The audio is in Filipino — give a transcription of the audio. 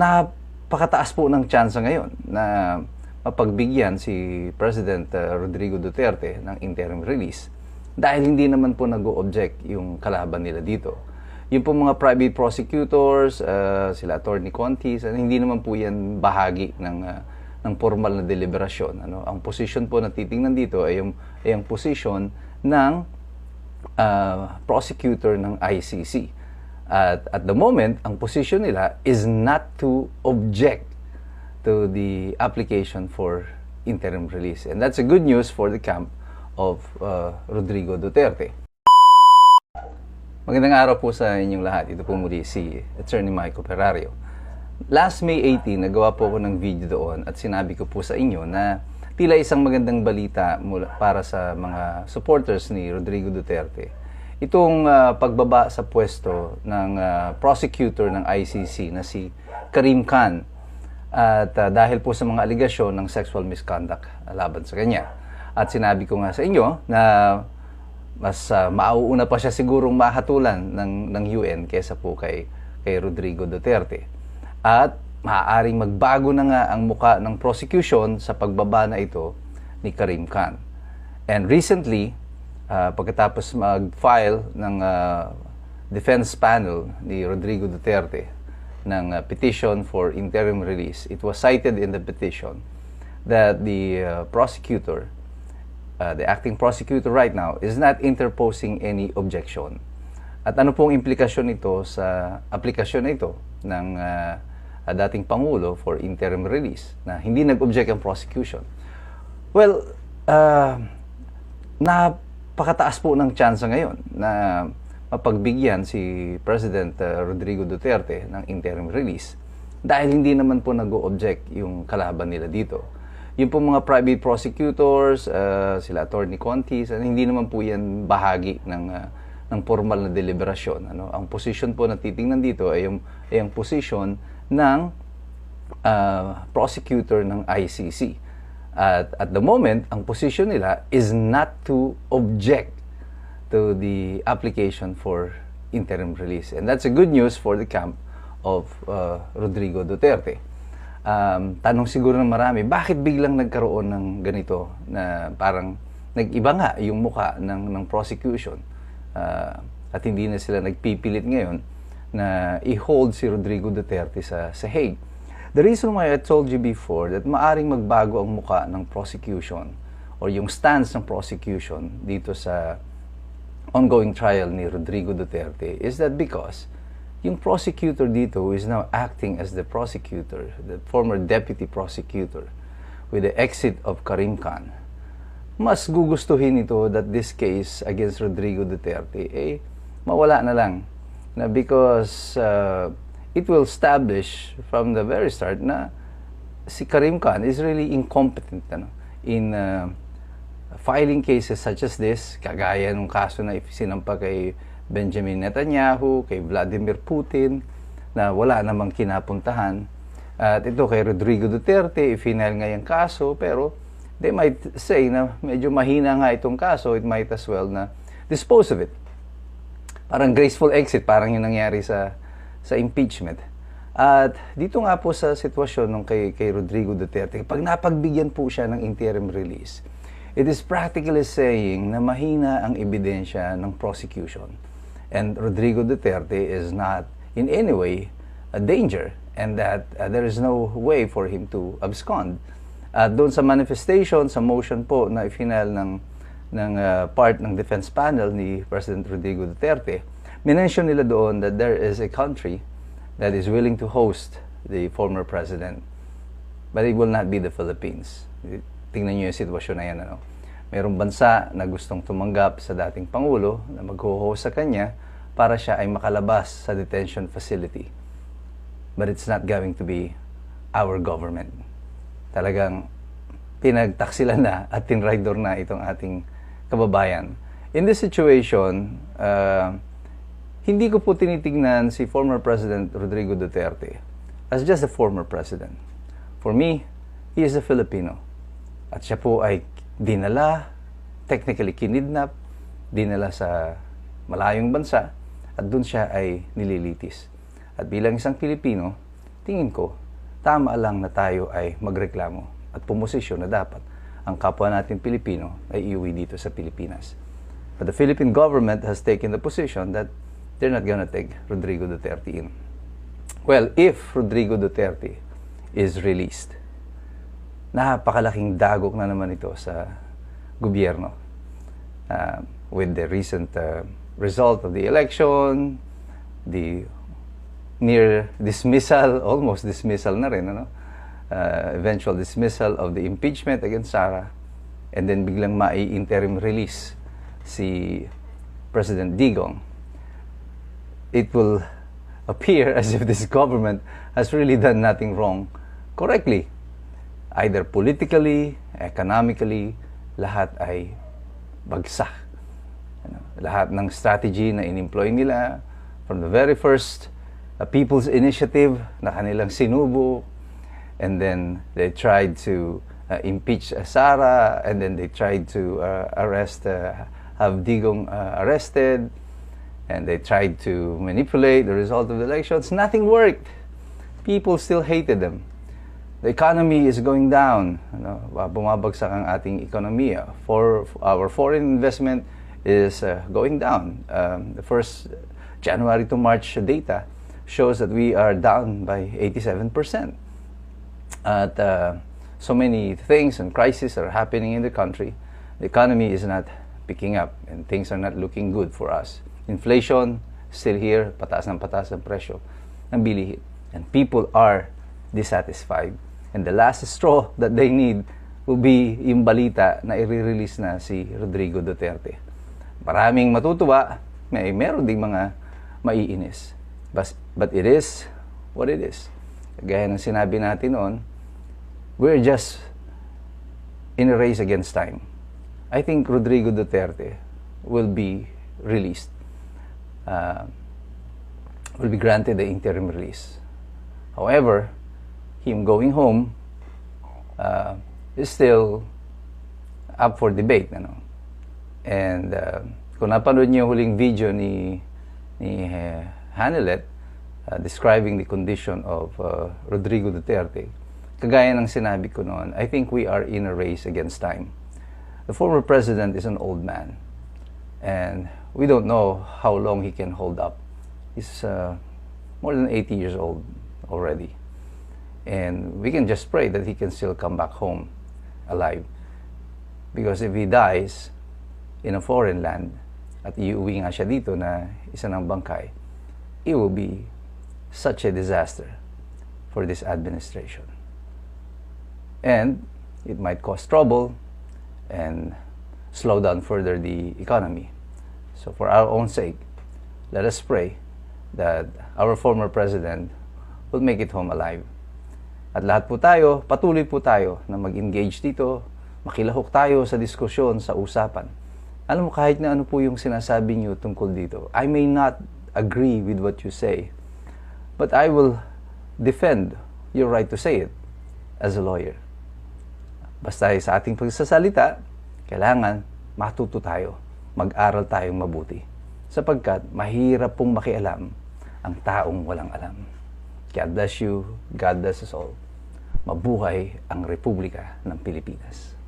Napakataas po ng tsansa ngayon na mapagbigyan si President Rodrigo Duterte ng interim release dahil hindi naman po nag-o-object yung kalaban nila dito. Yung po mga private prosecutors, sila Attorney Contis, hindi naman po yan bahagi ng formal na deliberasyon. Ang position po na titingnan dito ay yung position ng prosecutor ng ICC. At the moment, ang position nila is not to object to the application for interim release. And that's a good news for the camp of Rodrigo Duterte. Magandang araw po sa inyong lahat. Ito po muli si Attorney Michael Perario. Last May 18, nagawa po ako ng video doon at sinabi ko po sa inyo na tila isang magandang balita para sa mga supporters ni Rodrigo Duterte. Itong pagbaba sa pwesto ng prosecutor ng ICC na si Karim Khan at dahil po sa mga aligasyon ng sexual misconduct laban sa kanya. At sinabi ko nga sa inyo na mas mauuna pa siya sigurong mahatulan ng UN kaysa po kay Rodrigo Duterte. At maaaring magbago na nga ang muka ng prosecution sa pagbaba na ito ni Karim Khan. And recently, pagkatapos mag-file ng defense panel ni Rodrigo Duterte ng petition for interim release, it was cited in the petition that the prosecutor, the acting prosecutor right now, is not interposing any objection. At ano pong implikasyon nito sa aplikasyon na ito ng dating Pangulo for interim release na hindi nag-object ang prosecution? Well, napakataas po ng tsansa ngayon na mapagbigyan si President Rodrigo Duterte ng interim release dahil hindi naman po nag-o-object yung kalaban nila dito. Yung po mga private prosecutors, sila Attorney Contis, hindi naman po yan bahagi ng formal na deliberasyon. Ang position po na titingnan dito ay yung position ng prosecutor ng ICC. At the moment, ang position nila is not to object to the application for interim release. And that's a good news for the camp of Rodrigo Duterte. Tanong siguro ng marami, bakit biglang nagkaroon ng ganito na parang nag-iba nga yung muka ng prosecution at hindi na sila nagpipilit ngayon na i-hold si Rodrigo Duterte sa Hague. The reason why I told you before that maaring magbago ang muka ng prosecution or yung stance ng prosecution dito sa ongoing trial ni Rodrigo Duterte is that because yung prosecutor dito who is now acting as the prosecutor, the former deputy prosecutor with the exit of Karim Khan, mas gugustuhin ito that this case against Rodrigo Duterte mawala na lang na because it will establish from the very start na si Karim Khan is really incompetent in filing cases such as this, kagaya ng kaso na sinampa kay Benjamin Netanyahu, kay Vladimir Putin, na wala namang kinapuntahan. At ito kay Rodrigo Duterte, i-final nga yung kaso, pero they might say na medyo mahina nga itong kaso, it might as well na dispose of it. Parang graceful exit, parang yung nangyari sa impeachment. At dito nga po sa sitwasyon nung kay Rodrigo Duterte, pag napagbigyan po siya ng interim release, it is practically saying na mahina ang ebidensya ng prosecution. And Rodrigo Duterte is not in any way a danger and that there is no way for him to abscond. Doon sa manifestation, sa motion po na i-final ng part ng defense panel ni President Rodrigo Duterte, minention nila doon that there is a country that is willing to host the former president. But it will not be the Philippines. Tingnan niyo yung sitwasyon na yan. Mayroong bansa na gustong tumanggap sa dating Pangulo na mag-host sa kanya para siya ay makalabas sa detention facility. But it's not going to be our government. Talagang pinagtaksilan na at tinraidor na itong ating kababayan. In this situation, hindi ko po tinitingnan si former President Rodrigo Duterte as just a former president. For me, he is a Filipino. At siya po ay dinala, technically kinidnap, dinala sa malayong bansa, at doon siya ay nililitis. At bilang isang Pilipino, tingin ko, tama lang na tayo ay magreklamo at pumosisyon na dapat ang kapwa natin Pilipino ay iuwi dito sa Pilipinas. But the Philippine government has taken the position that they're not gonna take Rodrigo Duterte in. Well, if Rodrigo Duterte is released, napakalaking dagok na naman ito sa gobyerno. With the recent result of the election, the near dismissal, almost dismissal na rin, eventual dismissal of the impeachment against Sara, and then biglang mai-interim release si President Digong, it will appear as if this government has really done nothing wrong correctly. Either politically, economically, lahat ay bagsak. Lahat ng strategy na in-employ nila from the very first People's Initiative na kanilang sinubo, and then they tried to impeach Sara, and then they tried to have Digong arrested, and they tried to manipulate the result of the elections. Nothing worked. People still hated them. The economy is going down. Bumabagsak ang ating ekonomiya. Our foreign investment is going down. The first January to March data shows that we are down by 87%. At so many things and crises are happening in the country. The economy is not picking up and things are not looking good for us. Inflation still here, pataas ang presyo ng bilihin. And people are dissatisfied. And the last straw that they need will be yung balita na i-release na si Rodrigo Duterte. Maraming matutuwa, meron ding mga maiinis. But it is what it is. Gaya ng sinabi natin noon, we're just in a race against time. I think Rodrigo Duterte will be released. Will be granted the interim release. However, him going home is still up for debate. And kung napanood niyo huling video ni Hanelet describing the condition of Rodrigo Duterte, kagaya ng sinabi ko noon, I think we are in a race against time. The former president is an old man, and we don't know how long he can hold up. He's more than 80 years old already. And we can just pray that he can still come back home alive. Because if he dies in a foreign land, at iuwi nga siya dito na isa ng bangkay, it will be such a disaster for this administration. And it might cause trouble and slow down further the economy. So for our own sake, let us pray that our former president will make it home alive. At lahat po tayo, patuloy po tayo na mag-engage dito, makilahok tayo sa diskusyon, sa usapan. Alam mo, kahit na ano po yung sinasabi niyo tungkol dito, I may not agree with what you say, but I will defend your right to say it as a lawyer. Basta sa ating pagsasalita, kailangan matuto tayo, mag-aral tayong mabuti. Sapagkat mahirap pong makialam ang taong walang alam. God bless you. God bless us all. Mabuhay ang Republika ng Pilipinas.